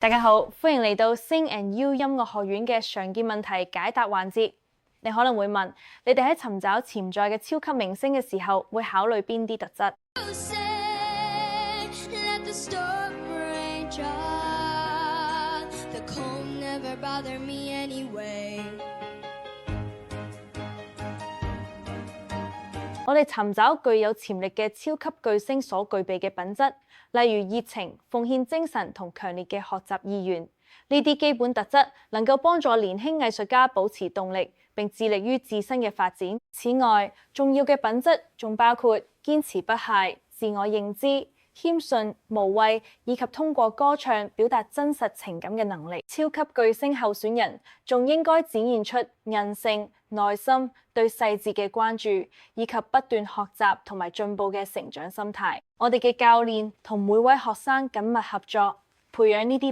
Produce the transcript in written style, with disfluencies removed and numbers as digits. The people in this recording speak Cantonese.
大家好，歡迎嚟到 Sing and You 音樂學院嘅常見問題解答環節。你可能會問，你哋喺尋找潛在嘅超級明星嘅時候，會考慮邊啲特質？我哋尋找具有潛力嘅超級巨星所具備嘅品質，例如熱情、奉獻精神同強烈嘅學習意願。呢啲基本特質能夠幫助年輕藝術家保持動力，並致力於自身嘅發展。此外，重要嘅品質仲包括堅持不懈、自我認知、謙遜、無畏，以及通過歌唱表達真實情感嘅能力。超級巨星候選人仲應該展現出韌性、耐心、對細節嘅關注，以及不斷學習同埋進步嘅成長心態。我哋嘅教練同每位學生緊密合作，培養呢啲